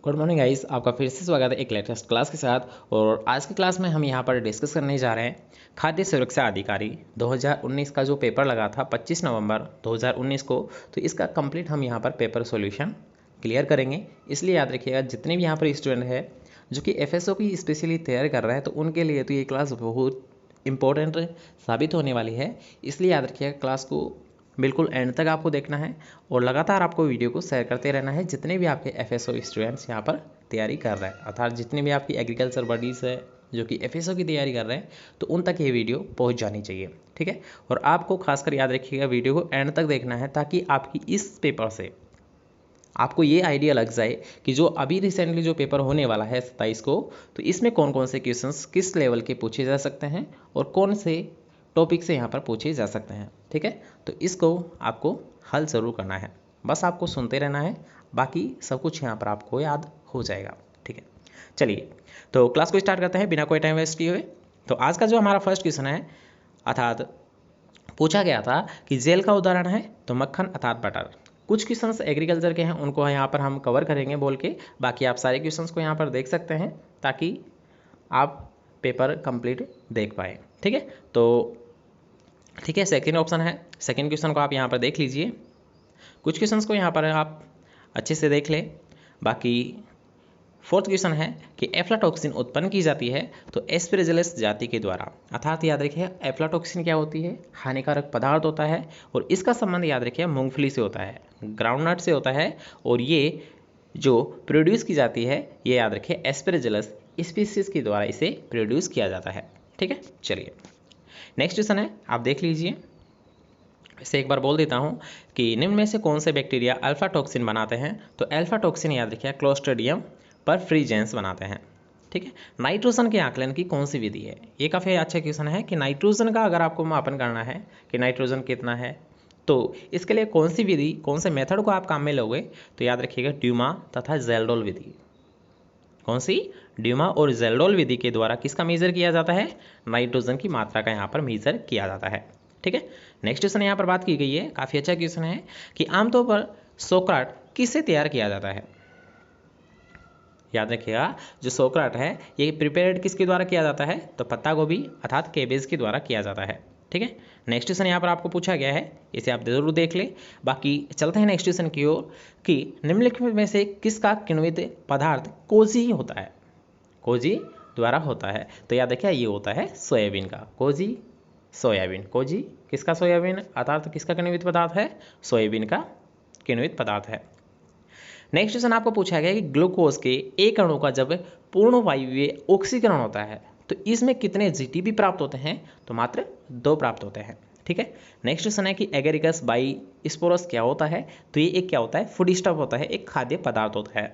Good morning guys, आपका फिर से स्वागत है एक लेटेस्ट क्लास के साथ। और आज की क्लास में हम यहाँ पर डिस्कस करने जा रहे हैं खाद्य सुरक्षा अधिकारी 2019 का जो पेपर लगा था 25 नवंबर 2019 को। तो इसका कंप्लीट हम यहाँ पर पेपर सॉल्यूशन क्लियर करेंगे। इसलिए याद रखिएगा, जितने भी यहाँ पर स्टूडेंट है जो कि एफएसओ की स्पेशली तैयारी कर रहे हैं, तो उनके लिए तो ये क्लास बहुत इंपॉर्टेंट साबित होने वाली है। इसलिए याद रखिएगा, क्लास को बिल्कुल एंड तक आपको देखना है और लगातार आपको वीडियो को शेयर करते रहना है। जितने भी आपके एफएसओ स्टूडेंट्स यहाँ पर तैयारी कर रहे हैं, अर्थात जितने भी आपकी एग्रीकल्चर बडीज़ है जो कि एफएसओ की तैयारी कर रहे हैं, तो उन तक ये वीडियो पहुँच जानी चाहिए, ठीक है। और आपको खासकर याद रखिएगा, वीडियो को एंड तक देखना है ताकि आपकी इस पेपर से आपको ये आइडिया लग जाए कि जो अभी रिसेंटली जो पेपर होने वाला है 27 को, तो इसमें कौन कौन से क्वेश्चंस किस लेवल के पूछे जा सकते हैं और कौन से टॉपिक से यहाँ पर पूछे जा सकते हैं, ठीक है। तो इसको आपको हल ज़रूर करना है, बस आपको सुनते रहना है, बाकी सब कुछ यहाँ पर आपको याद हो जाएगा, ठीक है। चलिए, तो क्लास को स्टार्ट करते हैं बिना कोई टाइम वेस्ट किए हुए। तो आज का जो हमारा फर्स्ट क्वेश्चन है, अर्थात पूछा गया था कि जेल का उदाहरण है तो मक्खन अर्थात बटर। कुछ क्वेश्चंस एग्रीकल्चर के हैं, उनको यहाँ पर हम कवर करेंगे बोल के, बाकी आप सारे क्वेश्चंस को यहाँ पर देख सकते हैं ताकि आप पेपर कंप्लीट देख पाए, ठीक है। तो ठीक है, सेकंड ऑप्शन है, सेकंड क्वेश्चन को आप यहाँ पर देख लीजिए। कुछ क्वेश्चंस को यहाँ पर आप अच्छे से देख लें। बाकी फोर्थ क्वेश्चन है कि एफ्लाटॉक्सिन उत्पन्न की जाती है तो एस्पेरजिलस जाति के द्वारा। अर्थात याद रखिए, एफ्लाटॉक्सिन क्या होती है, हानिकारक पदार्थ होता है और इसका संबंध याद रखिए मूंगफली से होता है, ग्राउंडनट से होता है। और ये जो प्रोड्यूस की जाती है, ये याद रखिए एस्पेरजिलस स्पीसीज के द्वारा इसे प्रोड्यूस किया जाता है, ठीक है। चलिए, नेक्स्ट क्वेश्चन है, आप देख लीजिए। इसे एक बार बोल देता हूं कि निम्न में से कौन से बैक्टीरिया अल्फा टॉक्सिन बनाते हैं। तो अल्फा टॉक्सिन याद रखिए क्लोस्ट्रिडियम परफ्रीजेंस बनाते हैं, ठीक है। नाइट्रोजन के आकलन की कौन सी विधि है। ये काफ़ी अच्छा क्वेश्चन है कि नाइट्रोजन का अगर आपको मापन करना है कि नाइट्रोजन कितना है, तो इसके लिए कौन सी विधि, कौन से मेथड को आप काम में लोगे। तो याद रखिएगा ड्यूमा तथा जेल्डोल विधि। कौन सी, ड्यूमा और जेल्डोल विधि के द्वारा किसका मेजर किया जाता है, नाइट्रोजन की मात्रा का यहाँ पर मेजर किया जाता है, ठीक है। नेक्स्ट क्वेश्चन यहाँ पर बात की गई है, काफ़ी अच्छा क्वेश्चन है कि आमतौर पर सोक्राट किससे तैयार किया जाता है। याद रखिएगा, जो सोक्राट है ये प्रिपेयर्ड किसके द्वारा किया जाता है, तो पत्ता गोभी अर्थात केबेज के द्वारा किया जाता है, ठीक है। नेक्स्ट क्वेश्चन यहाँ पर आपको पूछा गया है, इसे आप जरूर देख लें। बाकी चलते हैं नेक्स्ट क्वेश्चन की ओर कि निम्नलिखित में से किसका किण्वित पदार्थ कोजी होता है, कोजी द्वारा होता है। तो याद रखिए, ये होता है सोयाबीन का, कोजी सोयाबीन, कोजी किसका, सोयाबीन अर्थात किसका किण्वित पदार्थ है, सोयाबीन का किण्वित पदार्थ है। नेक्स्ट क्वेश्चन आपको पूछा गया कि ग्लूकोज के एक अणु का जब पूर्ण वायवीय ऑक्सीकरण होता है तो इसमें कितने जीटीपी प्राप्त होते हैं। तो मात्र 2 प्राप्त होते हैं, ठीक है। नेक्स्ट क्वेश्चन है कि एगेरिकस बाई स्पोरस क्या होता है। तो ये एक क्या होता है, फूड स्टफ होता है, एक खाद्य पदार्थ होता है।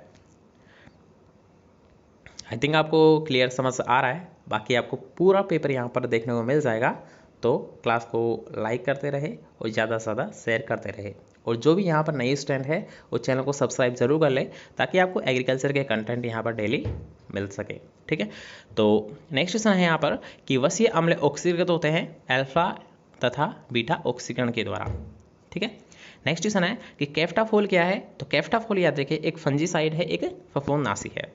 आई थिंक आपको क्लियर समझ आ रहा है। बाकी आपको पूरा पेपर यहाँ पर देखने को मिल जाएगा, तो क्लास को लाइक करते रहे और ज़्यादा से ज़्यादा शेयर करते रहे। और जो भी यहाँ पर नई स्टूडेंट है वो चैनल को सब्सक्राइब जरूर कर ले ताकि आपको एग्रीकल्चर के कंटेंट यहाँ पर डेली मिल सके, ठीक है। तो नेक्स्ट क्वेश्चन है यहाँ पर कि वसीय अम्ल ऑक्सीकृत होते हैं अल्फा तथा बीटा ऑक्सीकरण के द्वारा, ठीक है। नेक्स्ट क्वेश्चन है कि कैफ्टाफोल क्या है। तो कैफ्टाफोल याद रखिए एक फंजीसाइड है, एक फफूंदनाशी है।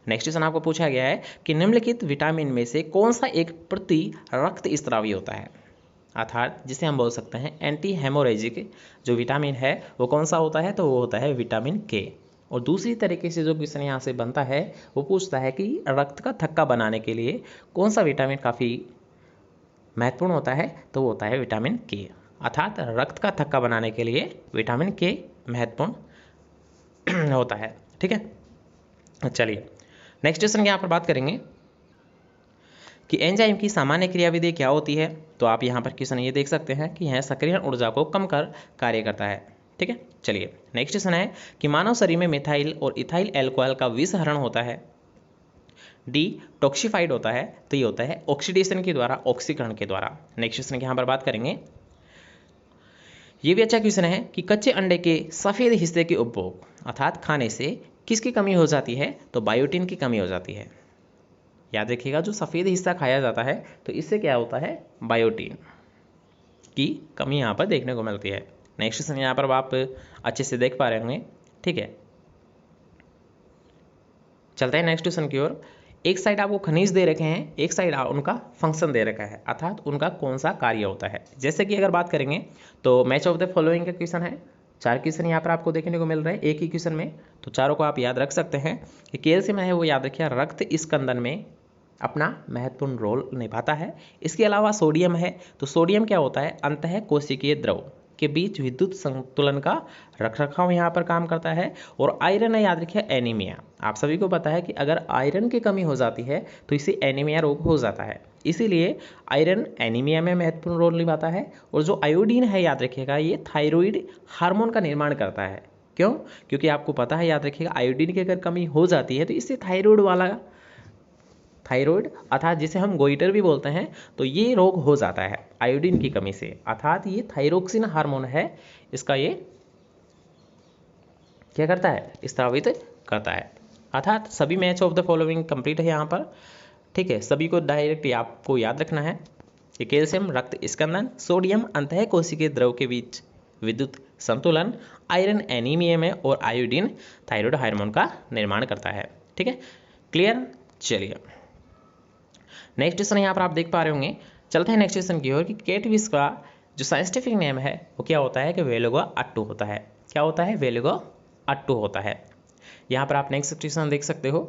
नेक्स्ट क्वेश्चन आपको पूछा गया है कि निम्नलिखित विटामिन में से कौन सा एक प्रति रक्त स्त्रावी होता है, अर्थात जिसे हम बोल सकते हैं एंटी हेमोरेजिक जो विटामिन है वो कौन सा होता है। तो वो होता है विटामिन के। और दूसरी तरीके से जो क्वेश्चन यहाँ से बनता है वो पूछता है कि रक्त का थक्का बनाने के लिए कौन सा विटामिन काफ़ी महत्वपूर्ण होता है। तो वो होता है विटामिन के, अर्थात रक्त का थक्का बनाने के लिए विटामिन के महत्वपूर्ण होता है, ठीक है। चलिए, नेक्स्ट क्वेश्चन की यहाँ पर बात करेंगे कि एंजाइम की सामान्य क्रियाविधि क्या होती है। तो आप यहाँ पर क्वेश्चन ये देख सकते हैं कि यह सक्रियण ऊर्जा को कम कर कार्य करता है, ठीक है। चलिए, नेक्स्ट क्वेश्चन है कि मानव शरीर में मिथाइल और इथाइल एल्कोहल का विषहरण होता है, डी टॉक्सिफाइड होता है। तो ये होता है ऑक्सीडेशन के द्वारा, ऑक्सीकरण के द्वारा। नेक्स्ट क्वेश्चन की यहाँ पर बात करेंगे, ये भी अच्छा क्वेश्चन है कि कच्चे अंडे के सफ़ेद हिस्से के उपभोग अर्थात खाने से किसकी कमी हो जाती है। तो बायोटिन की कमी हो जाती है। याद रखिएगा, जो सफ़ेद हिस्सा खाया जाता है तो इससे क्या होता है, बायोटिन की कमी यहाँ पर देखने को मिलती है। नेक्स्ट क्वेश्चन यहाँ पर आप अच्छे से देख पा रहे होंगे, ठीक है। चलते हैं नेक्स्ट क्वेश्चन की ओर। एक साइड आपको खनिज दे रखे हैं, एक साइड उनका फंक्शन दे रखा है, अर्थात उनका कौन सा कार्य होता है। जैसे कि अगर बात करेंगे तो मैच ऑफ द फॉलोइंग का क्वेश्चन है। 4 क्वेश्चन यहाँ पर आपको देखने को मिल रहे हैं एक ही क्वेश्चन में, तो चारों को आप याद रख सकते हैं। कि कैल्शियम है वो याद रखिए रक्त स्कंदन में अपना महत्वपूर्ण रोल निभाता है। इसके अलावा सोडियम है, तो सोडियम क्या होता है, अंतः कोशिकीय द्रव के बीच विद्युत संतुलन का रखरखाव यहाँ पर काम करता है। और आयरन है याद रखिए एनीमिया, आप सभी को पता है कि अगर आयरन की कमी हो जाती है तो इससे एनीमिया रोग हो जाता है, इसीलिए आयरन एनीमिया में महत्वपूर्ण रोल निभाता है। और जो आयोडीन है याद रखिएगा ये थायराइड हार्मोन का निर्माण करता है। क्यों? क्योंकि आपको पता है याद रखिएगा आयोडीन की अगर कमी हो जाती है तो इससे थायराइड अर्थात जिसे हम गोइटर भी बोलते हैं, तो ये रोग हो जाता है आयोडीन की कमी से। अर्थात ये थायरोक्सिन हार्मोन है, इसका ये क्या करता है, स्रावित करता है। अर्थात सभी match of the following complete है यहाँ पर। ठीक है, सभी को डायरेक्ट आपको याद रखना है कि कैल्शियम रक्त स्कंदन, सोडियम अंतः कोशिकीय द्रव के बीच विद्युत संतुलन, आयरन एनीमिया में और आयोडीन थायराइड हार्मोन का निर्माण करता है। ठीक है, क्लियर। चलिए नेक्स्ट क्वेश्चन यहाँ पर आप देख पा रहे होंगे। चलते हैं नेक्स्ट क्वेश्चन की ओर कि कैटफिश का जो साइंटिफिक नेम है वो क्या होता है कि वेलुगा अट्टू होता है। क्या होता है, वेलुगा अट्टू होता है। यहाँ पर आप नेक्स्ट क्वेश्चन देख सकते हो।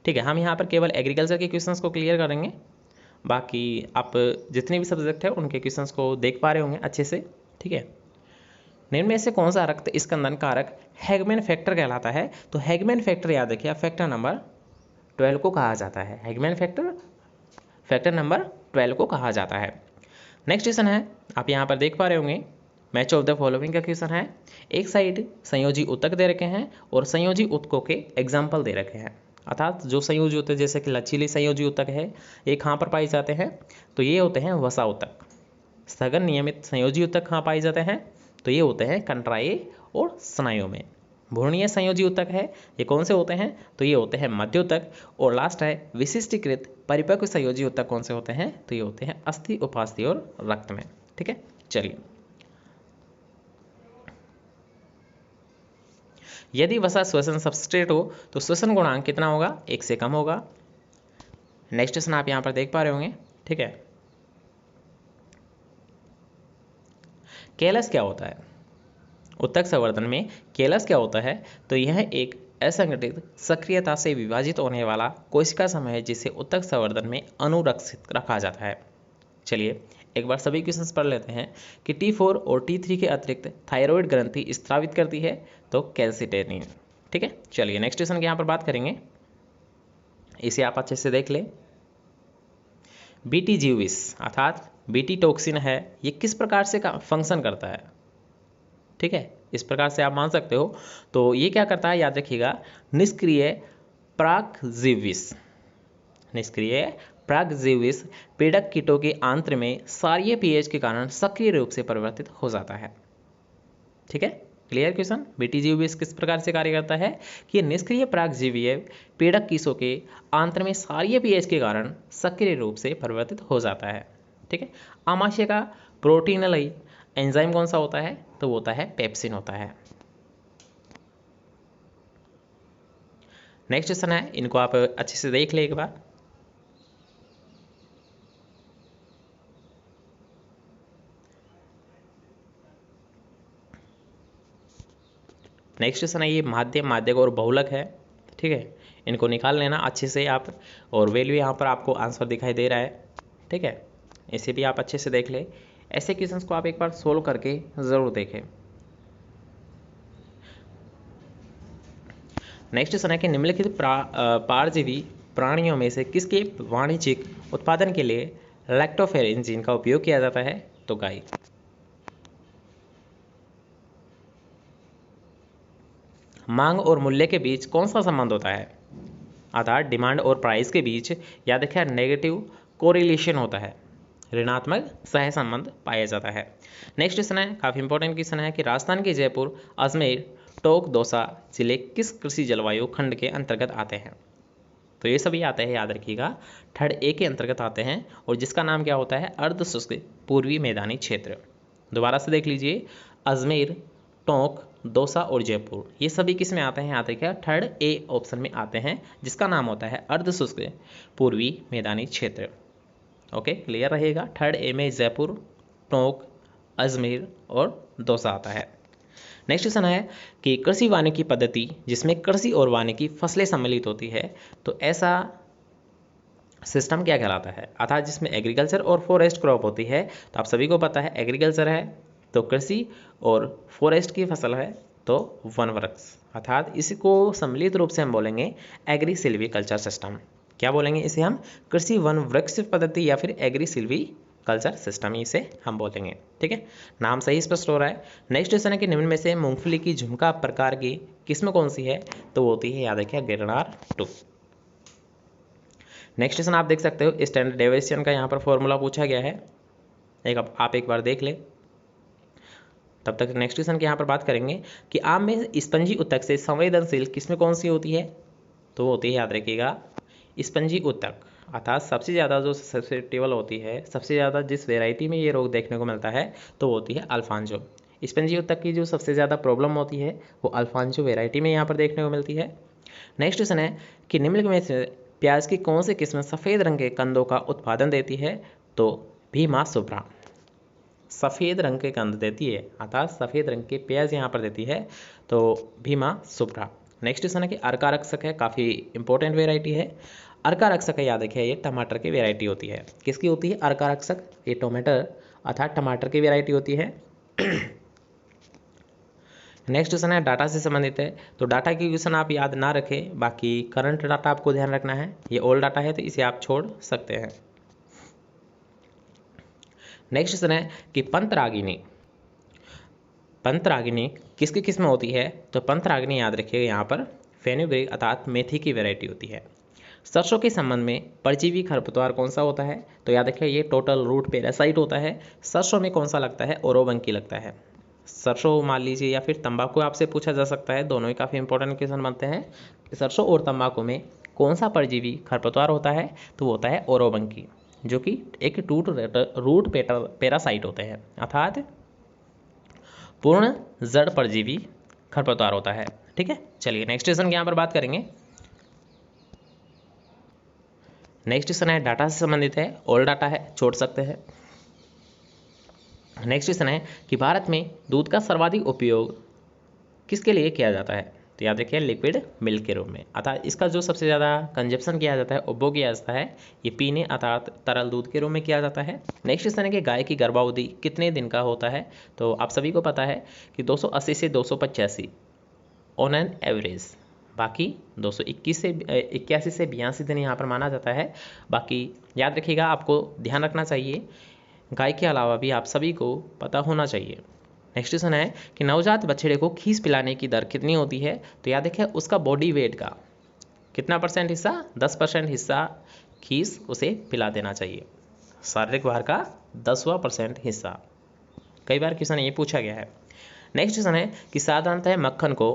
ठीक है, हम यहाँ पर केवल एग्रीकल्चर के क्वेश्चंस को क्लियर करेंगे, बाकी आप जितने भी सब्जेक्ट है उनके क्वेश्चंस को देख पा रहे होंगे अच्छे से। ठीक है, निम्न में से कौन सा रक्त स्कंदन कारक हैगमैन फैक्टर कहलाता है। तो हैगमैन फैक्टर याद रखिए फैक्टर नंबर 12 को कहा जाता है। हैगमैन फैक्टर नंबर 12 को कहा जाता है। नेक्स्ट क्वेश्चन है, आप यहाँ पर देख पा रहे होंगे मैच ऑफ द फॉलोइंग का क्वेश्चन है। एक साइड संयोजी ऊतक दे रखे हैं और संयोजी ऊतकों के एग्जाम्पल दे रखे हैं। अर्थात जो संयोजी ऊतक जैसे कि लचीली संयोजी ऊतक है ये कहाँ पर पाए जाते हैं, तो ये होते हैं वसा ऊतक। सघन नियमित संयोजी ऊतक कहाँ पाए जाते हैं, तो ये होते हैं कंट्राए और स्नायुओं में। भ्रूणीय संयोजी ऊतक है, ये कौन से होते हैं, तो ये होते हैं मध्य ऊतक। और लास्ट है विशिष्टीकृत परिपक्व संयोजी ऊतक कौन से होते हैं, तो ये होते हैं अस्थि, उपास्थि और रक्त में। ठीक है, चलिए यदि वसा श्वसन सबस्ट्रेट हो तो श्वसन गुणांक कितना होगा, 1 से कम होगा। नेक्स्ट क्वेश्चन आप यहाँ पर देख पा रहे होंगे। ठीक है, कैलस क्या होता है, ऊतक संवर्धन में कैलस क्या होता है, तो यह एक असंगठित सक्रियता से विभाजित होने वाला कोशिका समूह है जिसे ऊतक संवर्धन में अनुरक्षित रखा जाता है। चलिए एक बार सभी क्वेश्चंस पढ़ लेते हैं कि T4 और T3 के अतिरिक्त थायराइड ग्रंथि स्रावित करती है, तो कैल्सिटेनिन। ठीक है, चलिए नेक्स्ट क्वेश्चन की यहाँ पर बात करेंगे, इसे आप अच्छे से देख ले। बीटी जीविस अर्थात बीटी टॉक्सिन है, ये किस प्रकार से फंक्शन करता है। ठीक है, इस प्रकार से आप मान सकते हो। तो ये क्या करता है याद रखिएगा, निष्क्रिय प्रागजीविस पीड़क कीटों के आंत्र में क्षारीय पीएच के कारण सक्रिय रूप से परिवर्तित हो जाता है। ठीक है, क्लियर क्वेश्चन। बीटीजीविस किस प्रकार से कार्य करता है कि निष्क्रिय प्रागजीवीय पीड़क कीटों के आंत्र में क्षारीय पीएच के कारण सक्रिय रूप से परिवर्तित हो जाता है। ठीक है, आमाशय का प्रोटीनलई एंजाइम कौन सा होता है, तो वो होता है पेप्सिन होता है। नेक्स्ट क्वेश्चन है, इनको आप अच्छे से देख ले एक बार। नेक्स्ट क्वेश्चन है, ये माध्यक और बहुलक है। ठीक है, इनको निकाल लेना अच्छे से आप, और वैल्यू यहाँ पर आपको आंसर दिखाई दे रहा है। ठीक है, इसे भी आप अच्छे से देख ले। ऐसे क्वेश्चंस को आप एक बार सोल्व करके ज़रूर देखें। नेक्स्ट क्वेश्चन है कि निम्नलिखित पारजीवी प्राणियों में से किसके वाणिज्यिक उत्पादन के लिए लैक्टोफेरिन जीन का उपयोग किया जाता है, तो गाय। मांग और मूल्य के बीच कौन सा संबंध होता है, अर्थात डिमांड और प्राइस के बीच याद रखिए नेगेटिव कोरिलेशन होता है, ऋणात्मक सह संबंध पाया जाता है। नेक्स्ट क्वेश्चन है, काफ़ी इंपॉर्टेंट क्वेश्चन है कि राजस्थान के जयपुर, अजमेर, टोंक, दौसा जिले किस कृषि जलवायु खंड के अंतर्गत आते हैं, तो ये सभी आते हैं याद रखिएगा थर्ड ए के अंतर्गत आते हैं, और जिसका नाम क्या होता है, अर्धशुष्क पूर्वी मैदानी क्षेत्र। दोबारा से देख लीजिए, अजमेर, टोंक, दौसा और जयपुर, ये सभी किस में आते हैं? याद रखिएगा थर्ड ए ऑप्शन में आते हैं, जिसका नाम होता है अर्ध शुष्क पूर्वी मैदानी क्षेत्र। ओके, क्लियर रहेगा। थर्ड ए में जयपुर, टोंक, अजमेर और दौसा आता है। नेक्स्ट क्वेश्चन है कि कृषि वानिकी पद्धति जिसमें कृषि और वानिकी फसलें सम्मिलित होती है, तो ऐसा सिस्टम क्या कहलाता है? अर्थात जिसमें एग्रीकल्चर और फॉरेस्ट क्रॉप होती है, तो आप सभी को पता है एग्रीकल्चर है तो कृषि और फॉरेस्ट की फसल है तो वन वृक्ष, अर्थात इसको सम्मिलित रूप से हम बोलेंगे एग्री सिल्वीकल्चर सिस्टम। क्या बोलेंगे इसे हम? कृषि वन वृक्ष पद्धति या फिर एग्री सिल्वी कल्चर सिस्टम, इसे हम बोलेंगे। ठीक है, नाम सही स्पष्ट हो रहा है। नेक्स्ट क्वेश्चन है कि निम्न में से मूंगफली की झुमका प्रकार की किस्म कौन सी है? तो वो होती है, याद रखिए, गिरनार 2। नेक्स्ट क्वेश्चन आप देख सकते हो, स्टैंडर्ड डेविएशन का यहाँ पर फॉर्मूला पूछा गया है, आप एक बार देख ले। तब तक नेक्स्ट क्वेश्चन की यहाँ पर बात करेंगे कि आम में स्पंजी उत्तक से संवेदनशील किस्म कौन सी होती है? तो वो होती है, याद रखिएगा, स्पंजी उत्तक, अर्थात सबसे ज़्यादा जो ससेप्टेबल होती है, सबसे ज़्यादा जिस वेराइटी में ये रोग देखने को मिलता है तो वो होती है अल्फांजो। स्पंजी उत्तक की जो सबसे ज़्यादा प्रॉब्लम होती है वो अल्फांजो वेराइटी में यहाँ पर देखने को मिलती है। नेक्स्ट क्वेश्चन है कि निम्नलिखित में से प्याज की कौन सी किस्म सफ़ेद रंग के कंदों का उत्पादन देती है? तो भीमा सुब्रा सफ़ेद रंग के कंद देती है, अर्थात सफ़ेद रंग के प्याज यहाँ पर देती है, तो भीमा सुब्रा। नेक्स्ट क्वेश्चन है कि अर्का रक्षक है, काफ़ी इंपॉर्टेंट वेराइटी है। अर्का रक्षक है, याद रखिए, ये टमाटर की वेराइटी होती है। किसकी होती है अर्का रक्षक? ये टमाटर अर्थात टमाटर की वेराइटी होती है। नेक्स्ट क्वेश्चन है डाटा से संबंधित है, तो डाटा की क्वेश्चन आप याद ना रखें, बाकी करंट डाटा आपको ध्यान रखना है। ये ओल्ड डाटा है तो इसे आप छोड़ सकते हैं। नेक्स्ट क्वेश्चन है कि पंतरागिनी किसकी किस्म होती है? तो पंतरागिनी याद रखिएगा यहाँ पर फेनुग्रीक अर्थात मेथी की वैरायटी होती है। सरसों के संबंध में परजीवी खरपतवार कौन सा होता है? तो याद रखिए ये टोटल रूट पैरासाइट होता है। सरसों में कौन सा लगता है? ओरोबंकी लगता है। सरसों मान लीजिए या फिर तंबाकू आपसे पूछा जा सकता है, दोनों ही काफ़ी इंपॉर्टेंट क्वेश्चन बनते हैं। सरसों और तंबाकू में कौन सा परजीवी खरपतवार होता है? तो वो होता है ओरोबंकी, जो कि एक रूट पैरासाइट होते हैं, अर्थात पूर्ण जड़ परजीवी खरपतवार होता है। ठीक है, चलिए नेक्स्ट क्वेश्चन की यहाँ पर बात करेंगे। नेक्स्ट क्वेश्चन है डाटा से संबंधित है, ओल्ड डाटा है, छोड़ सकते हैं। नेक्स्ट क्वेश्चन है कि भारत में दूध का सर्वाधिक उपयोग किसके लिए किया जाता है? तो याद रखिए लिक्विड मिल्क के रूप में, अर्थात इसका जो सबसे ज़्यादा कंजप्शन किया जाता है, उपभोग किया जाता है, ये पीने अर्थात तरल दूध के रूप में किया जाता है। नेक्स्ट क्वेश्चन है कि गाय की गर्भावधि कितने दिन का होता है? तो आप सभी को पता है कि 280 से 285 ऑन एन एवरेज, बाकी 221 से 81 से 82 दिन यहाँ पर माना जाता है। बाकी याद रखिएगा, आपको ध्यान रखना चाहिए, गाय के अलावा भी आप सभी को पता होना चाहिए। नेक्स्ट क्वेश्चन है कि नवजात बछड़े को खीस पिलाने की दर कितनी होती है? तो याद रखिए उसका बॉडी वेट का कितना परसेंट हिस्सा? 10% हिस्सा खीस उसे पिला देना चाहिए, शारीरिक भार का 10वां% हिस्सा। कई बार क्वेश्चन ये पूछा गया है। नेक्स्ट क्वेश्चन है कि साधारणतः मक्खन को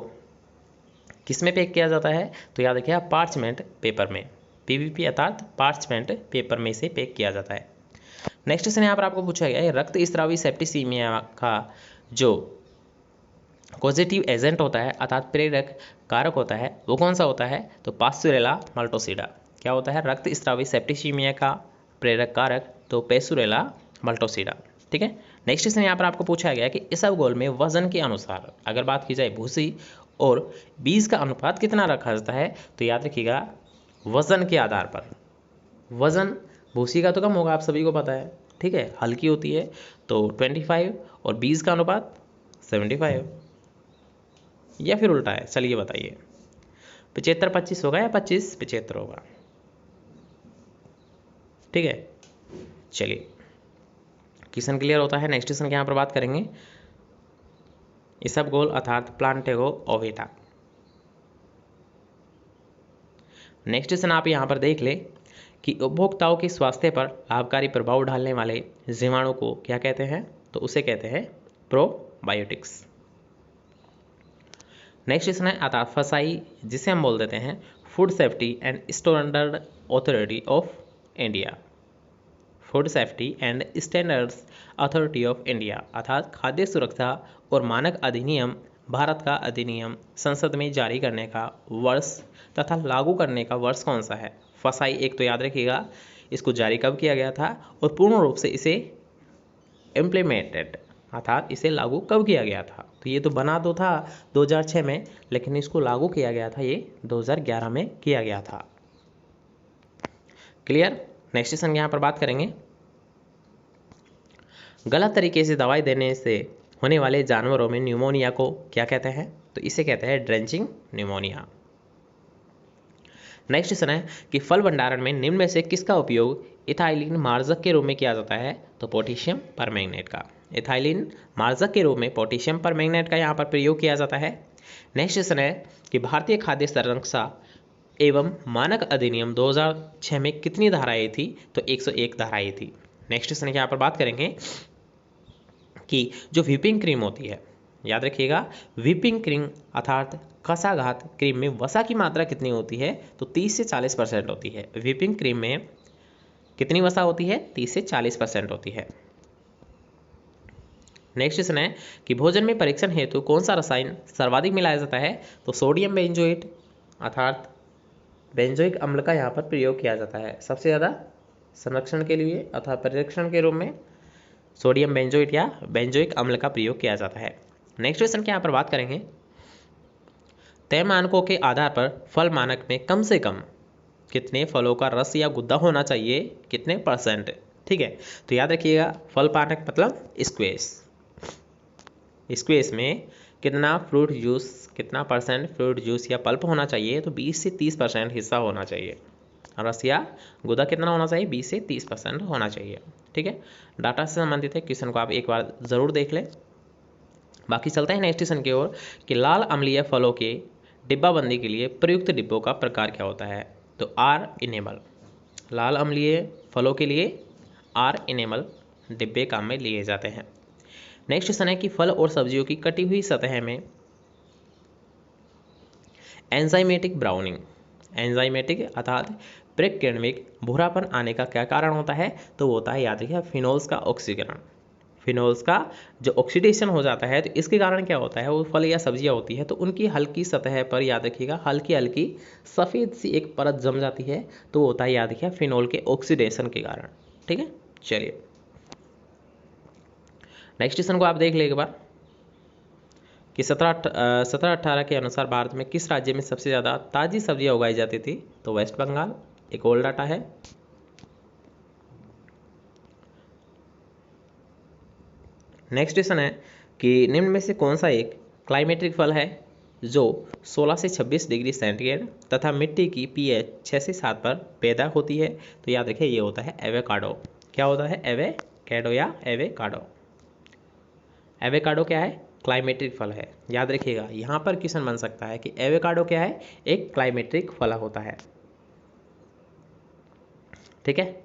किस में पैक किया जाता है? तो याद रखिए पार्चमेंट पेपर में, पीवीपी अर्थात पार्चमेंट पेपर में इसे पैक किया जाता है। नेक्स्ट क्वेश्चन यहाँ पर आपको पूछा गया है रक्त स्रावी सेप्टिसीमिया का जो पॉजिटिव एजेंट होता है अर्थात प्रेरक कारक होता है वो कौन सा होता है? तो पास्चुरेला माल्टोसिडा। क्या होता है रक्त स्रावी सेप्टिसीमिया का प्रेरक कारक? तो पेसुरेला माल्टोसिडा। ठीक है, नेक्स्ट क्वेश्चन यहाँ पर आपको पूछा गया कि इसबगोल में वजन के अनुसार अगर बात की जाए भूसी और बीज का अनुपात कितना रखा जाता है? तो याद रखिएगा वजन के आधार पर, वजन भूसी का तो कम होगा, आप सभी को पता है। ठीक है, हल्की होती है तो 25 और बीज का अनुपात 75, या फिर उल्टा है? चलिए बताइए, 75-25 होगा या 25-75 होगा? ठीक है, चलिए क्वेश्चन क्लियर होता है। नेक्स्ट क्वेश्चन के यहाँ पर बात करेंगे इसबगोल अर्थात प्लांटेगो ओविटा। नेक्स्ट क्वेश्चन आप यहाँ पर देख ले कि उपभोक्ताओं के स्वास्थ्य पर लाभकारी प्रभाव डालने वाले जीवाणु को क्या कहते हैं? तो उसे कहते हैं प्रोबायोटिक्स। नेक्स्ट क्वेश्चन है अर्थात फसाई, जिसे हम बोल देते हैं food safety and standard authority of India. Food safety and standards authority of India अर्थात खाद्य सुरक्षा और मानक अधिनियम भारत का अधिनियम संसद में जारी करने का वर्ष तथा लागू करने का वर्ष कौन सा है? फसाई एक तो याद रखिएगा, इसको जारी कब किया गया था और पूर्ण रूप से इसे इम्प्लीमेंटेड अर्थात इसे लागू कब किया गया था? तो ये तो बना तो था 2006 में, लेकिन इसको लागू किया गया था ये 2011 में किया गया था। क्लियर? नेक्स्ट क्वेश्चन यहाँ पर बात करेंगे, गलत तरीके से दवाई देने से होने वाले जानवरों में न्यूमोनिया को क्या कहते हैं? तो इसे कहते हैं ड्रेंचिंग न्यूमोनिया। नेक्स्ट क्वेश्चन है कि फल भंडारण में निम्न में से किसका उपयोग इथाइलिन मार्जक के रूप में किया जाता है? तो पोटेशियम परमैंगनेट का। इथाइलिन मार्जक के रूप में पोटेशियम परमैंगनेट का यहाँ पर प्रयोग किया जाता है। नेक्स्ट क्वेश्चन है कि भारतीय खाद्य संरक्षा एवं मानक अधिनियम 2006 में कितनी धाराएं थी? तो 101 धाराएं थी। नेक्स्ट क्वेश्चन यहाँ पर बात करेंगे कि जो व्हिपिंग क्रीम होती है, याद रखिएगा, व्हिपिंग क्रीम अर्थात कसाघात क्रीम में वसा की मात्रा कितनी होती है? तो 30 से 40% होती है। व्हिपिंग क्रीम में कितनी वसा होती है? 30 से 40% होती है। नेक्स्ट क्वेश्चन है कि भोजन में परीक्षण हेतु कौन सा रसायन सर्वाधिक मिलाया जाता है? तो सोडियम बेंजोएट अर्थात बेंजोइक अम्ल का यहाँ पर प्रयोग किया जाता है सबसे ज़्यादा संरक्षण के लिए अथवा परीक्षण के रूप में सोडियम बेंजोएट या बेंजोइक अम्ल का प्रयोग किया जाता है। नेक्स्ट क्वेश्चन के यहाँ पर बात करेंगे, तय मानकों के आधार पर फल मानक में कम से कम कितने फलों का रस या गुद्दा होना चाहिए, कितने %? ठीक है, तो याद रखिएगा फल मानक मतलब स्क्वेस, स्क्वेस में कितना फ्रूट जूस, कितना % फ्रूट जूस या पल्प होना चाहिए? तो 20 से 30% हिस्सा होना चाहिए। रस या गुदा कितना होना चाहिए? 20 से 30% होना चाहिए। ठीक है, डाटा से संबंधित है, क्वेश्चन को आप एक बार ज़रूर देख लें। बाकी चलते हैं नेक्स्ट क्वेश्चन की ओर कि लाल अम्लीय फलों के डिब्बाबंदी के लिए प्रयुक्त डिब्बों का प्रकार क्या होता है? तो आर इनेबल। लाल अम्लीय फलों के लिए आर इनेबल डिब्बे काम में लिए जाते हैं। नेक्स्ट क्वेश्चन है कि फल और सब्जियों की कटी हुई सतह में एंजाइमेटिक ब्राउनिंग, एंजाइमेटिक अर्थात प्रकिरणमिक भूरापन आने का क्या कारण होता है? तो वो होता है, याद रखिए, फिनोल्स का ऑक्सीकरण। फिनोल्स का जो ऑक्सीडेशन हो जाता है तो इसके कारण क्या होता है, वो फल या सब्जियां होती है तो उनकी हल्की सतह पर, याद रखिएगा, हल्की हल्की सफ़ेद सी एक परत जम जाती है, तो वो होता है, याद रखिए, फिनोल के ऑक्सीडेशन के कारण। ठीक है, चलिए नेक्स्ट क्वेश्चन को आप देख ले एक बार कि 1718 के अनुसार भारत में किस राज्य में सबसे ज़्यादा ताज़ी सब्जियां उगाई जाती थी? तो वेस्ट बंगाल। एक ओल्ड डाटा है। नेक्स्ट क्वेश्चन है कि निम्न में से कौन सा एक क्लाइमेट्रिक फल है जो 16 से 26 डिग्री सेंटीग्रेड तथा मिट्टी की pH 6 से 7 पर पैदा होती है? तो याद रखिए ये होता है एवोकाडो। क्या होता है? एवोकाडो या एवोकाडो। एवोकाडो क्या है? क्लाइमेट्रिक फल है। याद रखिएगा यहाँ पर क्वेश्चन बन सकता है कि एवोकाडो क्या है? एक क्लाइमेट्रिक फल होता है। ठीक है,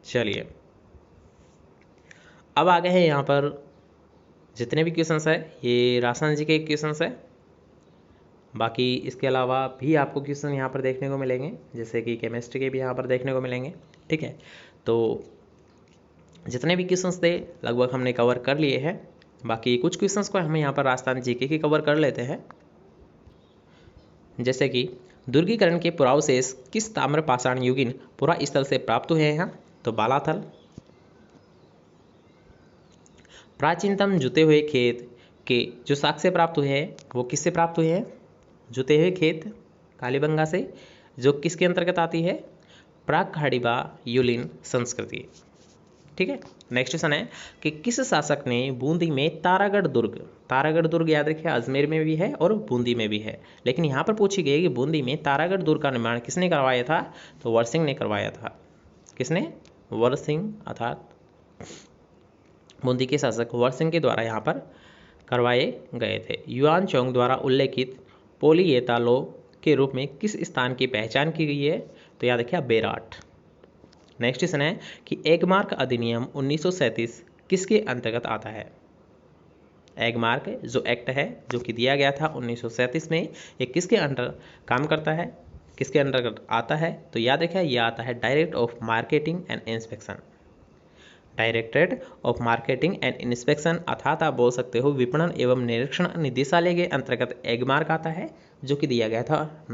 चलिए अब आ गए हैं यहाँ पर जितने भी क्वेश्चंस है ये राशन जी के क्वेश्चंस है। बाकी इसके अलावा भी आपको क्वेश्चन यहाँ पर देखने को मिलेंगे, जैसे कि केमिस्ट्री के भी यहाँ पर देखने को मिलेंगे। ठीक है, तो जितने भी क्वेश्चंस थे लगभग हमने कवर कर लिए हैं। बाकी कुछ क्वेश्चंस को हम यहाँ पर राजस्थान जीके के कवर कर लेते हैं, जैसे कि दुर्गीकरण के पुरावशेष किस ताम्र पाषाण युगीन पुरा स्थल से प्राप्त हुए हैं? तो बालाथल। प्राचीनतम जुते हुए खेत के जो साक्ष्य प्राप्त हुए हैं वो किससे प्राप्त हुए हैं? जुते हुए खेत कालीबंगा से, जो किसके अंतर्गत आती है? प्राक खाड़ीबा यूलिन संस्कृति। ठीक है, नेक्स्ट क्वेश्चन है कि किस शासक ने बूंदी में तारागढ़ दुर्ग, तारागढ़ दुर्ग याद रखिए अजमेर में भी है और बूंदी में भी है, लेकिन यहाँ पर पूछी गई कि बूंदी में तारागढ़ दुर्ग का निर्माण किसने करवाया था? तो वर सिंह ने करवाया था। किसने? वर सिंह, अर्थात बूंदी के शासक वर सिंह के द्वारा यहाँ पर करवाए गए थे। युआन चोंग द्वारा उल्लेखित पोलियेता लो के रूप में किस स्थान की पहचान की गई है? तो याद रखिए बेराट। नेक्स्ट क्वेश्चन है कि एगमार्क अधिनियम 1937 किसके अंतर्गत आता है? एगमार्क जो एक्ट है जो कि दिया गया था 1937 में, ये किसके अंडर काम करता है, किसके अंतर्गत आता है? तो याद रखिए ये आता है direct of marketing and inspection. Directorate of marketing and inspection, अर्थात आप बोल सकते हो विपणन एवं निरीक्षण निदेशालय के अंतर्गत एगमार्क आता है, जो कि दिया गया था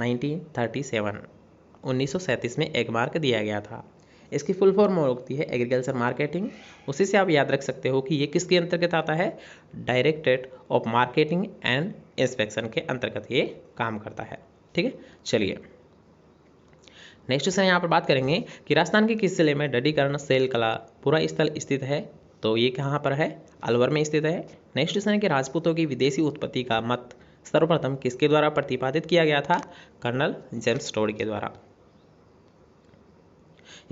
1937 में एगमार्क दिया गया था। इसकी फुल फॉर्म होती है एग्रीकल्चर मार्केटिंग। उसी से आप याद रख सकते हो कि ये किसके अंतर्गत आता है, directorate of marketing and inspection के अंतर्गत ये काम करता है। ठीक है, चलिए नेक्स्ट से यहाँ पर बात करेंगे कि राजस्थान के किस जिले में डडीकरण सेल कला पूरा स्थल स्थित है, तो ये कहाँ पर है, अलवर में स्थित है। नेक्स्ट क्वेश्चन है कि राजपूतों की विदेशी उत्पत्ति का मत सर्वप्रथम किसके द्वारा प्रतिपादित किया गया था, कर्नल जेम्स टोड के द्वारा।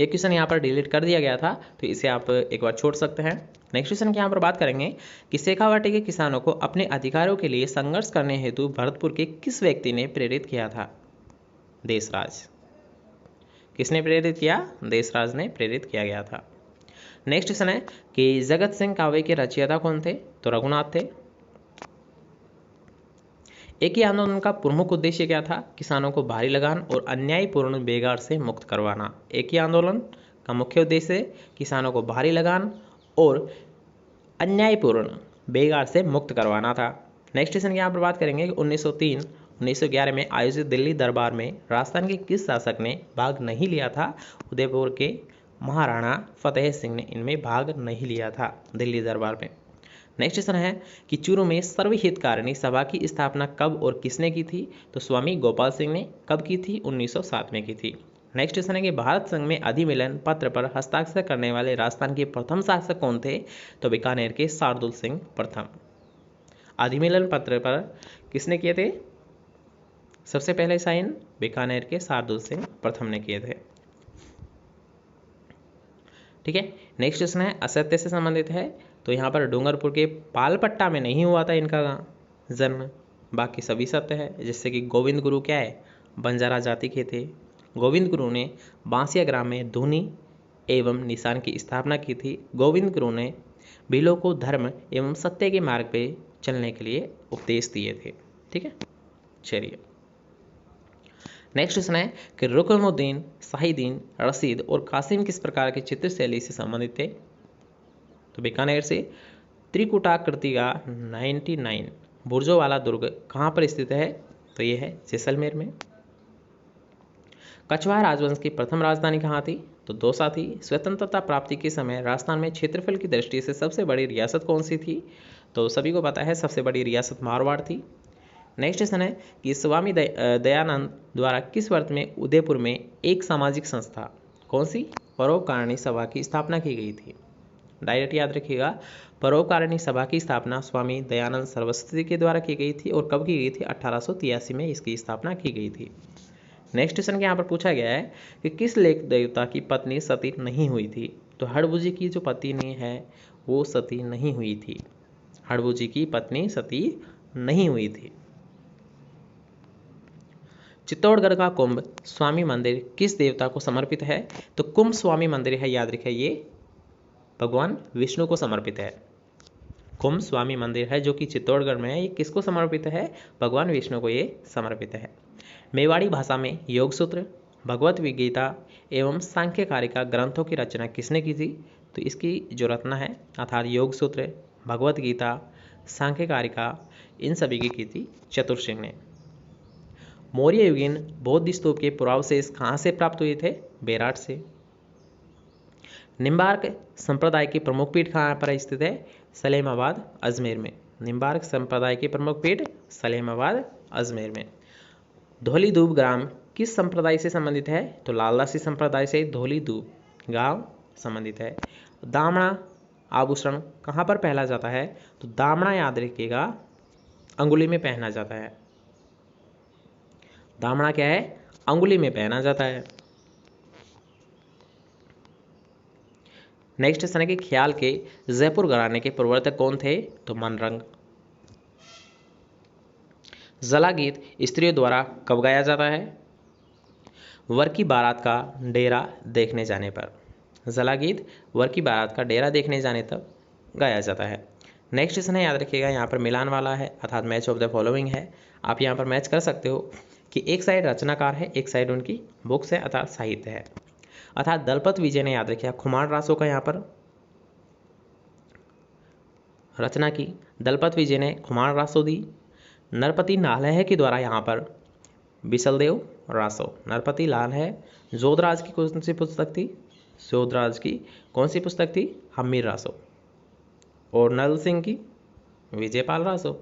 ये क्वेश्चन यहाँ पर डिलीट कर दिया गया था, तो इसे आप एक बार छोड़ सकते हैं। नेक्स्ट क्वेश्चन की यहाँ पर बात करेंगे कि शेखावाटी के किसानों को अपने अधिकारों के लिए संघर्ष करने हेतु भरतपुर के किस व्यक्ति ने प्रेरित किया था, देशराज। किसने प्रेरित किया, देशराज ने प्रेरित किया गया था। नेक्स्ट क्वेश्चन है कि जगत सिंह काव्य के रचयिता कौन थे, तो रघुनाथ थे। एक ही आंदोलन का प्रमुख उद्देश्य क्या था, किसानों को भारी लगान और अन्यायपूर्ण बेगार से मुक्त करवाना। एक ही आंदोलन का मुख्य उद्देश्य किसानों को भारी लगान और अन्यायपूर्ण बेगार से मुक्त करवाना था। नेक्स्ट क्वेश्चन की यहाँ पर बात करेंगे कि 1903-1911 में आयोजित दिल्ली दरबार में राजस्थान के किस शासक ने भाग नहीं लिया था, उदयपुर के महाराणा फतेह सिंह ने इनमें भाग नहीं लिया था दिल्ली दरबार में। नेक्स्ट क्वेश्चन है कि चूरू में सर्वहितकारिणी सभा की स्थापना कब और किसने की थी, तो स्वामी गोपाल सिंह ने कब की थी, 1907 में की थी। नेक्स्ट क्वेश्चन है कि भारत संघ में अधिमिलन पत्र पर हस्ताक्षर करने वाले राजस्थान के प्रथम शासक कौन थे, तो बीकानेर के शार्दुल सिंह प्रथम। अधिमिलन पत्र पर किसने किए थे, सबसे पहले साइन बीकानेर के शार्दुल सिंह प्रथम ने किए थे। ठीक है, नेक्स्ट क्वेश्चन है असत्य से संबंधित है, तो यहाँ पर डूंगरपुर के पालपट्टा में नहीं हुआ था इनका जन्म, बाकी सभी सत्य है। जैसे कि गोविंद गुरु क्या है, बंजारा जाति के थे। गोविंद गुरु ने बांसिया ग्राम में धुनी एवं निशान की स्थापना की थी। गोविंद गुरु ने भीलों को धर्म एवं सत्य के मार्ग पे चलने के लिए उपदेश दिए थे। ठीक है, चलिए नेक्स्ट क्वेश्चन है कि रुकनुद्दीन, शाहिदीन, रशीद और कासिम किस प्रकार की चित्र शैली से संबंधित थे, तो बीकानेर से। त्रिकुटाकृति का 99 बुर्जों वाला दुर्ग कहाँ पर स्थित है, तो ये है जैसलमेर में। कछवाहा राजवंश की प्रथम राजधानी कहाँ थी, तो दौसा थी। स्वतंत्रता प्राप्ति के समय राजस्थान में क्षेत्रफल की दृष्टि से सबसे बड़ी रियासत कौन सी थी, तो सभी को पता है सबसे बड़ी रियासत मारवाड़ थी। नेक्स्ट क्वेश्चन है कि स्वामी दयानंद द्वारा किस वर्ष में उदयपुर में एक सामाजिक संस्था कौन सी, परोपकारिणी सभा की स्थापना की गई थी। डायरेक्ट याद रखिएगा, परोपकारिणी सभा की स्थापना स्वामी दयानंद सरस्वती के द्वारा की गई थी। और कब की गई थी, 1883 में इसकी स्थापना की गई थी। नेक्स्ट क्वेश्चन के यहाँ पर पूछा गया है कि किस लेख देवता की पत्नी सती नहीं हुई थी, तो हड़बुजी की जो पत्नी है वो सती नहीं हुई थी। हड़बुजी की पत्नी सती नहीं हुई थी। चित्तौड़गढ़ का कुंभ स्वामी मंदिर किस देवता को समर्पित है, तो कुंभ स्वामी मंदिर है, याद रखिए ये भगवान विष्णु को समर्पित है। कुंभ स्वामी मंदिर है जो कि चित्तौड़गढ़ में है, ये किसको समर्पित है, भगवान विष्णु को ये समर्पित है। मेवाड़ी भाषा में योग सूत्र, भगवत गीता एवं सांख्य कारिका ग्रंथों की रचना किसने की थी, तो इसकी जो रचना है अर्थात योग सूत्र, भगवत गीता, सांख्य कारिका, इन सभी की थी चतुर सिंह ने। मौर्य युगीन बौद्ध स्तूप के पुरावशेष कहाँ से प्राप्त हुए थे, बेराट से। निम्बार्क संप्रदाय की प्रमुख पीठ कहाँ पर स्थित है, सलेमाबाद अजमेर में। निम्बार्क संप्रदाय की प्रमुख पीठ सलेमाबाद अजमेर में। धौली दूब ग्राम किस संप्रदाय से संबंधित है, तो लालदासी संप्रदाय से धौली दूब गांव संबंधित है। दामड़ा आभूषण कहाँ पर पहना जाता है, तो दामड़ा याद रखिएगा अंगुली में पहना जाता है। दामड़ा क्या है, अंगुली में पहना जाता है। नेक्स्ट क्वेश्चन है कि ख्याल के जयपुर घराने के प्रवर्तक कौन थे, तो मनरंग। जला गीत स्त्रियों द्वारा कब गाया जाता है, वर की बारात का डेरा देखने जाने पर। जला गीत वर की बारात का डेरा देखने जाने तक गाया जाता है। नेक्स्ट क्वेश्चन है, याद रखिएगा यहाँ पर मिलान वाला है अर्थात मैच ऑफ द फॉलोइंग है। आप यहाँ पर मैच कर सकते हो कि एक साइड रचनाकार है, एक साइड उनकी बुक्स है अर्थात साहित्य है। अर्थात दलपत विजय ने, याद रखिए खुमार रासों का यहाँ पर रचना की दलपत विजय ने खुमान रासो दी। नरपति नालह के द्वारा यहाँ पर बिसलदेव रासो। नरपति लाल है जोधराज की कौन सी पुस्तक थी? जोधराज की कौन सी पुस्तक थी? हम्मीर रासो। और नल सिंह की विजयपाल रासो।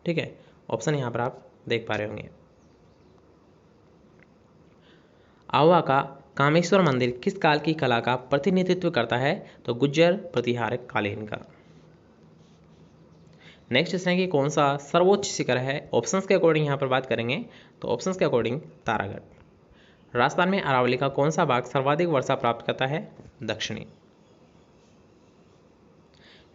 ठीक है, ऑप्शन यहाँ पर आप देख पा रहे होंगे। आवा का कामेश्वर मंदिर किस काल की कला का प्रतिनिधित्व करता है? तो गुज्जर प्रतिहारक कालीन का। नेक्स्ट प्रश्न है कि कौन सा सर्वोच्च शिखर है? ऑप्शंस के अकॉर्डिंग यहाँ पर बात करेंगे तो ऑप्शंस के अकॉर्डिंग तारागढ़। राजस्थान में अरावली का कौन सा भाग सर्वाधिक वर्षा प्राप्त करता है? दक्षिणी।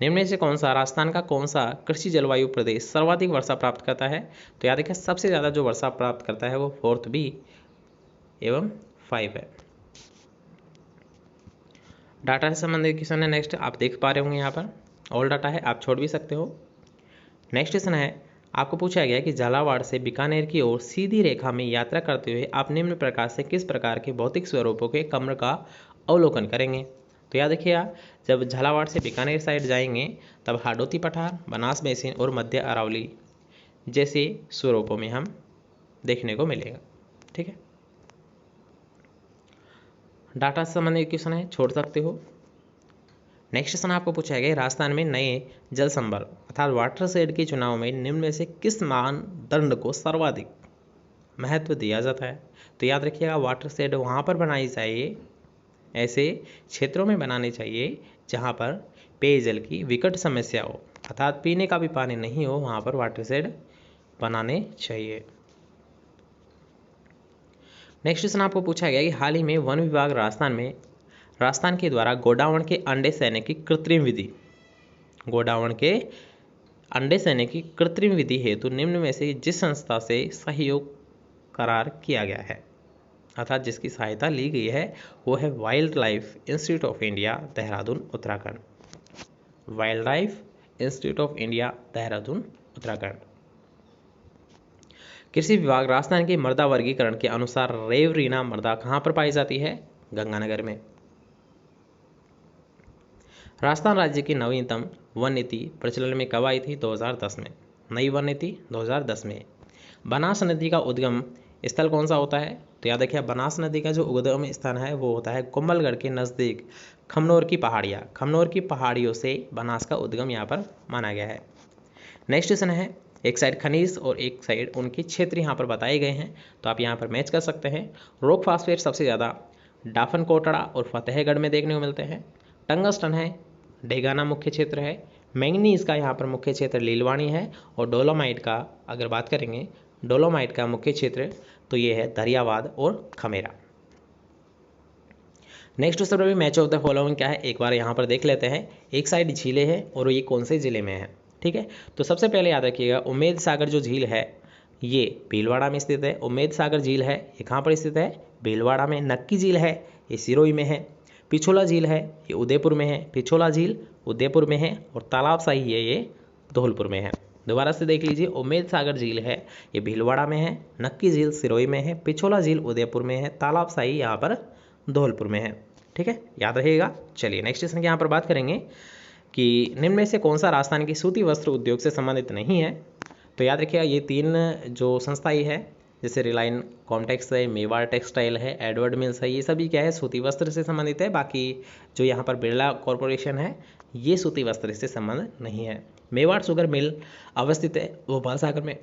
निम्न में से कौन सा राजस्थान का कौन सा कृषि जलवायु प्रदेश सर्वाधिक वर्षा प्राप्त करता है? तो याद रखिए सबसे ज़्यादा जो वर्षा प्राप्त करता है वो 4th B एवं 5 है। डाटा से संबंधित क्वेश्चन है नेक्स्ट, आप देख पा रहे होंगे यहाँ पर ऑल डाटा है, आप छोड़ भी सकते हो। नेक्स्ट क्वेश्चन है, आपको पूछा गया कि झालावाड़ से बीकानेर की ओर सीधी रेखा में यात्रा करते हुए आप निम्न प्रकार से किस प्रकार के भौतिक स्वरूपों के कम्र का अवलोकन करेंगे? तो याद रखिएगा जब झालावाड़ से बीकानेर साइड जाएंगे तब हाडोती पठार, बनास बेसिन और मध्य अरावली जैसे स्वरूपों में हम देखने को मिलेगा। ठीक है, डाटा से संबंधित क्वेश्चन है, छोड़ सकते हो। नेक्स्ट क्वेश्चन आपको पूछा गया राजस्थान में नए जल संभर अर्थात वाटर शेड के चुनाव में निम्न में से किस मानदंड को सर्वाधिक महत्व दिया जाता है? तो याद रखिएगा वाटर शेड वहाँ पर बनानी चाहिए, ऐसे क्षेत्रों में बनाने चाहिए जहाँ पर पेयजल की विकट समस्या हो अर्थात पीने का भी पानी नहीं हो, वहाँ पर वाटर शेड बनाने चाहिए। नेक्स्ट क्वेश्चन आपको पूछा गया कि हाल ही में वन विभाग राजस्थान के द्वारा गोडावण के अंडे सेने की कृत्रिम विधि हेतु निम्न में से जिस संस्था से सहयोग करार किया गया है अर्थात जिसकी सहायता ली गई है वो है wild life institute of India Dehradun Uttarakhand. Wild life institute of India Dehradun Uttarakhand. कृषि विभाग राजस्थान के मृदा वर्गीकरण के अनुसार रेवरीना मृदा कहाँ पर पाई जाती है? गंगानगर में। राजस्थान राज्य की नवीनतम वन नीति प्रचलन में कब आई थी? 2010 में। नई वन नीति 2010 में। बनास नदी का उद्गम स्थल कौन सा होता है? तो याद रखिए बनास नदी का जो उद्गम स्थान है वो होता है कुंभलगढ़ के नज़दीक खमनोर की पहाड़ियाँ। खमनोर की पहाड़ियों से बनास का उद्गम यहाँ पर माना गया है। नेक्स्ट क्वेश्चन है, एक साइड खनिज और एक साइड उनके क्षेत्र यहाँ पर बताए गए हैं तो आप यहाँ पर मैच कर सकते हैं। रॉक फास्फेट सबसे ज़्यादा डाफन कोटड़ा और फतेहगढ़ में देखने को मिलते हैं। टंगस्टन है डेगाना मुख्य क्षेत्र है। मैंगनीज का यहाँ पर मुख्य क्षेत्र लीलवाणी है। और डोलोमाइट का अगर बात करेंगे डोलोमाइट का मुख्य क्षेत्र तो ये है दरियावाद और खमेरा। नेक्स्ट क्वेश्चन में मैच ऑफ द फॉलोइंग क्या है एक बार यहाँ पर देख लेते हैं। एक साइड झीलें हैं और ये कौन से ज़िले में है? ठीक है, तो सबसे पहले याद रखिएगा उम्मेद सागर जो झील है ये भीलवाड़ा में स्थित है। उम्मेद सागर झील है ये कहाँ पर स्थित है? भीलवाड़ा में। नक्की झील है ये सिरोही में है। पिछोला झील है ये उदयपुर में है। पिछोला झील उदयपुर में है। और तालाब शाही है ये धौलपुर में है। दोबारा से देख लीजिए, उम्मेद सागर झील है ये भीलवाड़ा में है। नक्की झील सिरोही में है। पिछोला झील उदयपुर में है। तालाब शाही यहाँ पर धौलपुर में है। ठीक है, याद रहिएगा। चलिए नेक्स्ट क्वेश्चन की यहाँ पर बात करेंगे कि निम्न में से कौन सा राजस्थान की सूती वस्त्र उद्योग से संबंधित नहीं है? तो याद रखिएगा ये तीन जो संस्थाएं है जैसे रिलायंस कॉम्टेक्स है, मेवाड़ टेक्सटाइल है, एडवर्ड मिल्स है, ये सभी क्या है सूती वस्त्र से संबंधित है। बाकी जो यहाँ पर बिरला कॉरपोरेशन है ये सूती वस्त्र से संबंध नहीं है। मेवाड़ शुगर मिल अवस्थित है भोपाल सागर में।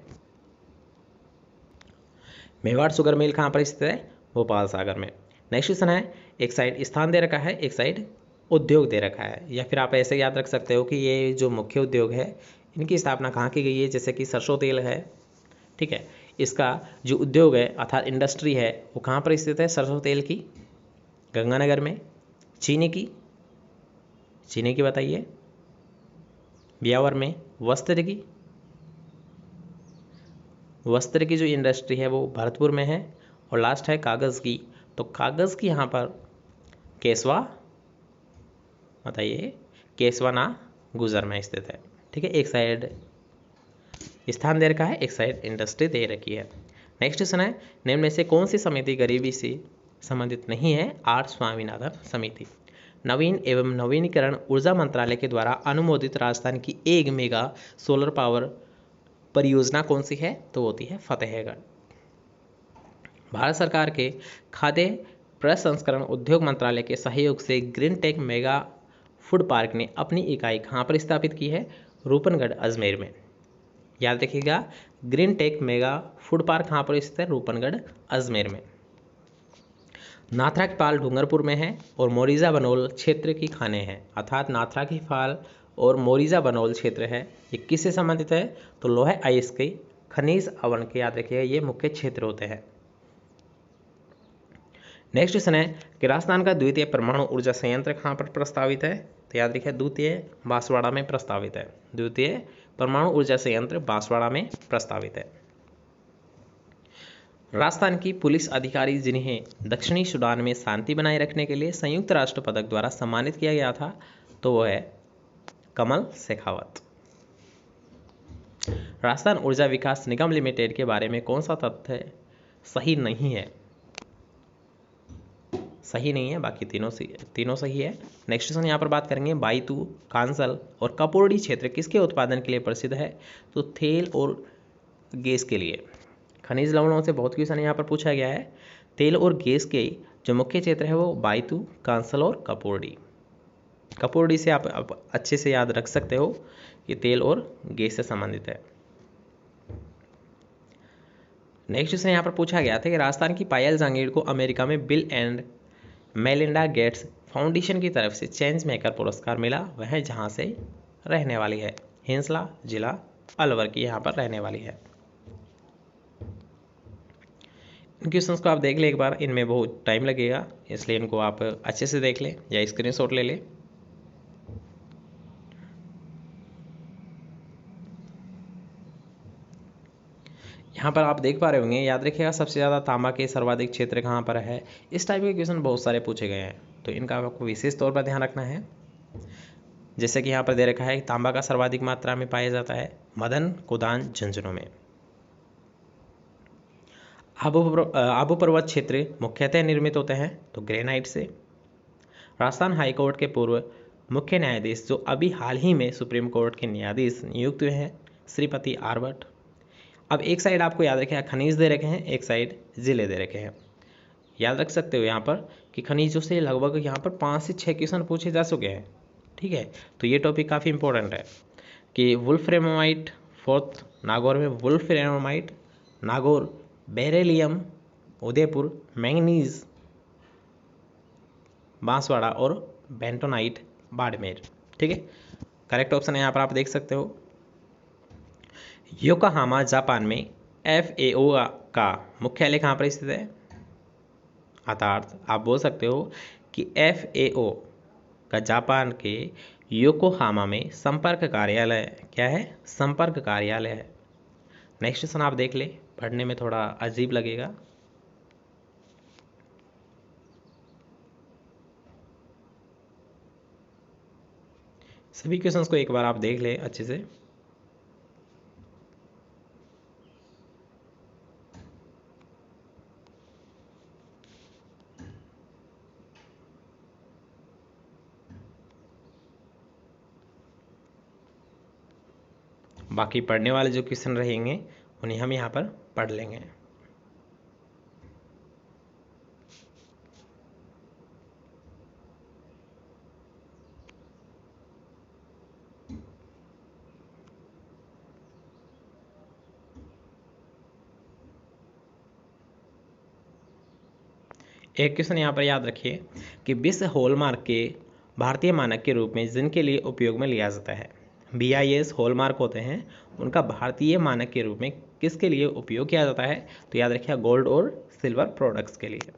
मेवाड़ शुगर मिल कहाँ पर स्थित है? भोपाल सागर में। नेक्स्ट क्वेश्चन है, एक साइड स्थान दे रखा है एक साइड उद्योग दे रखा है, या फिर आप ऐसे याद रख सकते हो कि ये जो मुख्य उद्योग है इनकी स्थापना कहाँ की गई है? जैसे कि सरसों तेल है। ठीक है, इसका जो उद्योग है अर्थात इंडस्ट्री है वो कहाँ पर स्थित है? सरसों तेल की गंगानगर में। चीनी की बताइए ब्यावर में। वस्त्र की जो इंडस्ट्री है वो भरतपुर में है। और लास्ट है कागज़ की, तो कागज़ की यहाँ पर केसवा बताइए केसवा ना गुजर में स्थित है। ठीक है, एक साइड स्थान दे रखा है एक साइड इंडस्ट्री दे रखी है। नेक्स्ट क्वेश्चन है, निम्न में से कौन सी समिति गरीबी से संबंधित नहीं है? आर स्वामीनाथन समिति। नवीन एवं नवीनीकरण ऊर्जा मंत्रालय के द्वारा अनुमोदित राजस्थान की एक मेगा सोलर पावर परियोजना कौन सी है? तो होती है फतेहगढ़। भारत सरकार के खाद्य प्रसंस्करण उद्योग मंत्रालय के सहयोग से green tech mega food park ने अपनी इकाई कहाँ पर स्थापित की है? रूपनगढ़ अजमेर में। याद रखिएगा, green tech mega food park कहाँ पर स्थित है? रूपनगढ़ अजमेर में। नाथरा की पाल डूंगरपुर में है और मोरिजा बनोल क्षेत्र की खानें हैं, अर्थात नाथरा की पाल और मोरिजा बनोल क्षेत्र है, ये किससे संबंधित है? तो लोहे अयस्क खनिज अवन के, याद रखिएगा, ये मुख्य क्षेत्र होते हैं। नेक्स्ट क्वेश्चन है कि राजस्थान का द्वितीय परमाणु ऊर्जा संयंत्र कहाँ पर प्रस्तावित है? तो याद रखिए, द्वितीय बांसवाड़ा में प्रस्तावित है। द्वितीय परमाणु ऊर्जा संयंत्र बांसवाड़ा में प्रस्तावित है। राजस्थान की पुलिस अधिकारी जिन्हें दक्षिणी सूडान में शांति बनाए रखने के लिए संयुक्त राष्ट्र पदक द्वारा सम्मानित किया गया था, तो वो है कमल शेखावत। राजस्थान ऊर्जा विकास निगम लिमिटेड के बारे में कौन सा तथ्य सही नहीं है? सही नहीं है, बाकी तीनों सही है। नेक्स्ट क्वेश्चन यहाँ पर बात करेंगे, बाईतू, कांसल और कपोर्डी क्षेत्र किसके उत्पादन के लिए प्रसिद्ध है? तो तेल और गैस के लिए। खनिज लवणों से बहुत क्वेश्चन यहाँ पर पूछा गया है। तेल और गैस के जो मुख्य क्षेत्र है वो बाईतू, कांसल और कपोर्डी। कपोर्डी से आप अच्छे से याद रख सकते हो कि तेल और गैस से संबंधित है। नेक्स्ट क्वेश्चन यहाँ पर पूछा गया था कि राजस्थान की पायल जांगीर को अमेरिका में bill and Melinda Gates foundation की तरफ से चेंज मेकर पुरस्कार मिला, वह जहाँ से रहने वाली है? हिंसला जिला अलवर की यहाँ पर रहने वाली है। इन क्वेश्चंस को आप देख ले एक बार, इनमें बहुत टाइम लगेगा, इसलिए इनको आप अच्छे से देख लें या स्क्रीनशॉट ले लें। यहाँ पर आप देख पा रहे होंगे, याद रखिएगा, सबसे ज़्यादा तांबा के सर्वाधिक क्षेत्र कहाँ पर है? इस टाइप के क्वेश्चन बहुत सारे पूछे गए हैं, तो इनका आपको विशेष तौर पर ध्यान रखना है। जैसे कि यहाँ पर दे रखा है, तांबा का सर्वाधिक मात्रा में पाया जाता है मदन, कुदान, झुंझुनू में। आबू पर्वत क्षेत्र मुख्यतः निर्मित होते हैं तो ग्रेनाइट से। राजस्थान हाईकोर्ट के पूर्व मुख्य न्यायाधीश जो अभी हाल ही में सुप्रीम कोर्ट के न्यायाधीश नियुक्त हुए हैं, श्रीपति आर भट्ट। अब एक साइड आपको याद रखें खनिज दे रखे हैं, एक साइड जिले दे रखे हैं। याद रख सकते हो यहाँ पर कि खनिजों से लगभग यहाँ पर 5 से 6 क्वेश्चन पूछे जा चुके हैं। ठीक है, तो ये टॉपिक काफ़ी इंपॉर्टेंट है कि वुल्फ्रेमाइट, फोर्थ नागौर में वुल्फ्रेमाइट, नागौर, बेरेलियम, उदयपुर, मैंगनीज बांसवाड़ा और बेंटोनाइट बाड़मेर। ठीक है, करेक्ट ऑप्शन है यहाँ पर आप देख सकते हो। योकोहामा जापान में FAO का मुख्यालय कहाँ पर स्थित है? अर्थात आप बोल सकते हो कि FAO का जापान के योकोहामा में संपर्क कार्यालय क्या है? संपर्क कार्यालय है। नेक्स्ट क्वेश्चन आप देख ले, पढ़ने में थोड़ा अजीब लगेगा। सभी क्वेश्चंस को एक बार आप देख ले अच्छे से। बाकी पढ़ने वाले जो क्वेश्चन रहेंगे उन्हें हम यहाँ पर पढ़ लेंगे। एक क्वेश्चन यहाँ पर याद रखिए कि विश्व हॉलमार्क के भारतीय मानक के रूप में जिनके लिए उपयोग में लिया जाता है, BIS हॉलमार्क होते हैं, उनका भारतीय मानक के रूप में किसके लिए उपयोग किया जाता है? तो याद रखिए गोल्ड और सिल्वर प्रोडक्ट्स के लिए।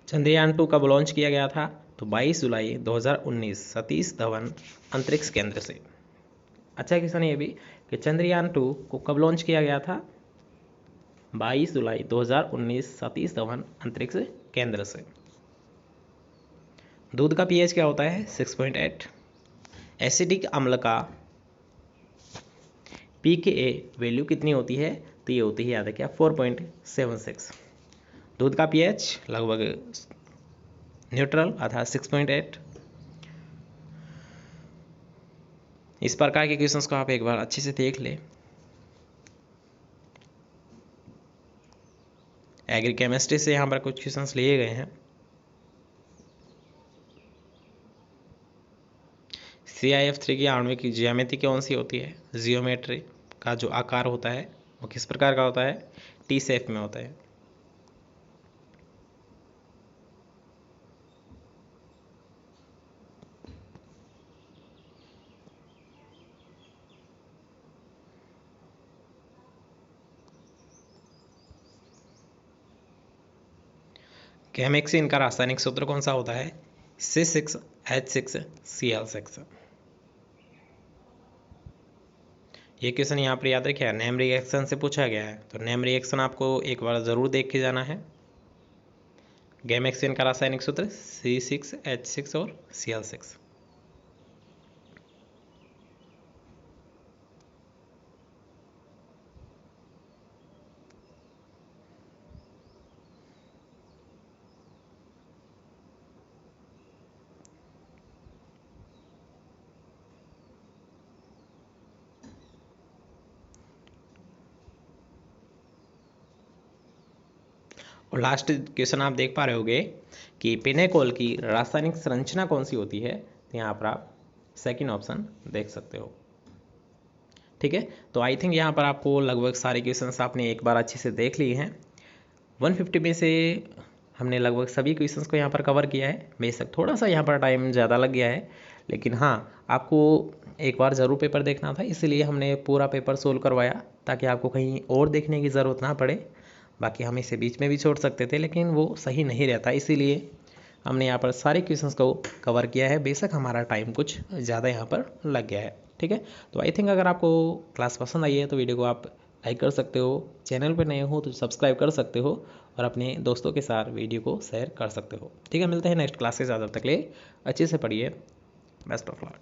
चंद्रयान 2 कब लॉन्च किया गया था? तो 22 जुलाई 2019 सतीश धवन अंतरिक्ष केंद्र से। अच्छा क्वेश्चन ये भी कि चंद्रयान 2 को कब लॉन्च किया गया था? 22 जुलाई 2019 सतीश धवन अंतरिक्ष केंद्र से। दूध का pH क्या होता है? 6.8। एसिडिक अम्ल का pKa वैल्यू कितनी होती है? तो ये होती है, याद रखिए, 4.76। दूध का पीएच लगभग न्यूट्रल अर्थात 6.8। इस प्रकार के क्वेश्चंस को आप एक बार अच्छे से देख ले। एग्री केमिस्ट्री से यहाँ पर कुछ क्वेश्चंस लिए गए हैं। CIF3 की आणविक ज्यामिति कौन सी होती है? जियोमेट्री का जो आकार होता है वो किस प्रकार का होता है? टी शेप में होता है। कैमेक्सिन का रासायनिक सूत्र कौन सा होता है? C6H6Cl6। ये क्वेश्चन यहाँ पर याद रखिए, नेम रिएक्शन से पूछा गया है, तो नेम रिएक्शन आपको एक बार ज़रूर देख के जाना है। गैमेक्सिन का रासायनिक सूत्र C6H6 और Cl6। और लास्ट क्वेश्चन आप देख पा रहे होगे कि पिनेकोल की रासायनिक संरचना कौन सी होती है? तो यहाँ पर आप सेकंड ऑप्शन देख सकते हो। ठीक है, तो आई थिंक यहाँ पर आपको लगभग सारे क्वेश्चंस आपने एक बार अच्छे से देख लिए हैं। 150 में से हमने लगभग सभी क्वेश्चंस को यहाँ पर कवर किया है। बेशक थोड़ा सा यहाँ पर टाइम ज़्यादा लग गया है, लेकिन हाँ, आपको एक बार ज़रूर पेपर देखना था, इसलिए हमने पूरा पेपर सोल्व करवाया ताकि आपको कहीं और देखने की ज़रूरत ना पड़े। बाकी हम इसे बीच में भी छोड़ सकते थे, लेकिन वो सही नहीं रहता, इसीलिए हमने यहाँ पर सारे क्वेश्चंस को कवर किया है। बेशक हमारा टाइम कुछ ज़्यादा यहाँ पर लग गया है। ठीक है, तो आई थिंक अगर आपको क्लास पसंद आई है तो वीडियो को आप लाइक कर सकते हो, चैनल पर नए हो तो सब्सक्राइब कर सकते हो और अपने दोस्तों के साथ वीडियो को शेयर कर सकते हो। ठीक है, मिलते हैं नेक्स्ट क्लास के साथ। तब तक के लिए अच्छे से पढ़िए। Best of luck.